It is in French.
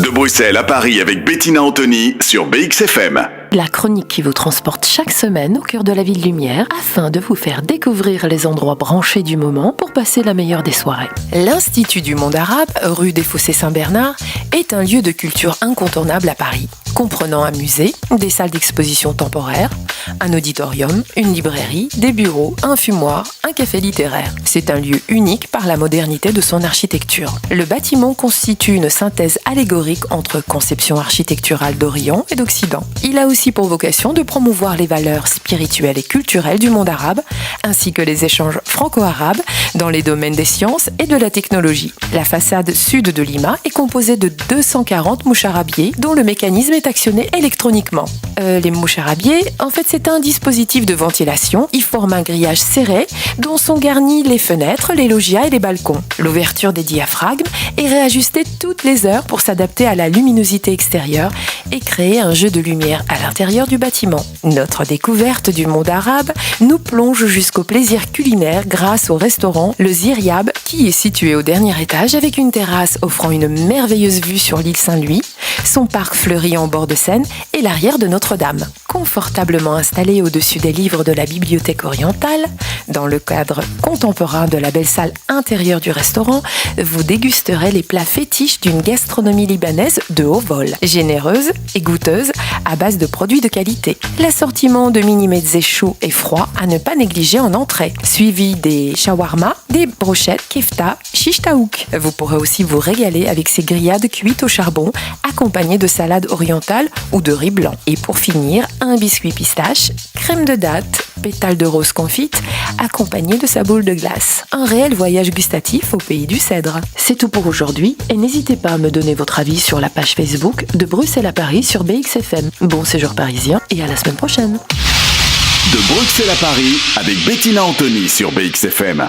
De Bruxelles à Paris avec Bettina Anthony sur BXFM. La chronique qui vous transporte chaque semaine au cœur de la ville lumière afin de vous faire découvrir les endroits branchés du moment pour passer la meilleure des soirées. L'Institut du monde arabe, rue des Fossés Saint-Bernard, est un lieu de culture incontournable à Paris, comprenant un musée, des salles d'exposition temporaires, un auditorium, une librairie, des bureaux, un fumoir, un café littéraire. C'est un lieu unique par la modernité de son architecture. Le bâtiment constitue une synthèse allégorique entre conception architecturale d'Orient et d'Occident. Il a aussi pour vocation de promouvoir les valeurs spirituelles et culturelles du monde arabe, ainsi que les échanges franco-arabes dans les domaines des sciences et de la technologie. La façade sud de Lima est composée de 240 moucharabiers dont le mécanisme est actionné électroniquement. Les moucharabiers, en fait, c'est un dispositif de ventilation. Il forme un grillage serré dont sont garnis les fenêtres, les loggias et les balcons. L'ouverture des diaphragmes est réajustée toutes les heures pour s'adapter à la luminosité extérieure et créer un jeu de lumière à l'intérieur du bâtiment. Notre découverte du monde arabe nous plonge jusqu'au plaisir culinaire grâce au restaurant Le Ziryab qui est situé au dernier étage avec une terrasse offrant une merveilleuse vue sur l'île Saint-Louis, son parc fleuri en bord de Seine et l'arrière de Notre-Dame. Confortablement installé au-dessus des livres de la bibliothèque orientale, dans le cadre contemporain de la belle salle intérieure du restaurant, vous dégusterez les plats fétiches d'une gastronomie libanaise de haut vol, généreuse et goûteuse à base de produits de qualité. L'assortiment de mini-mezzés chauds et froids à ne pas négliger en entrée, suivi des shawarma, des brochettes, kefta, shish taouk. Vous pourrez aussi vous régaler avec ces grillades cuites au charbon, accompagnées de salades orientales ou de riz blanc. Et pour finir, un biscuit pistache, crème de date, pétales de rose confite, accompagné de sa boule de glace. Un réel voyage gustatif au pays du cèdre. C'est tout pour aujourd'hui et n'hésitez pas à me donner votre avis sur la page Facebook de Bruxelles à Paris sur BXFM. Bon séjour parisien et à la semaine prochaine. De Bruxelles à Paris avec Bettina Anthony sur BXFM.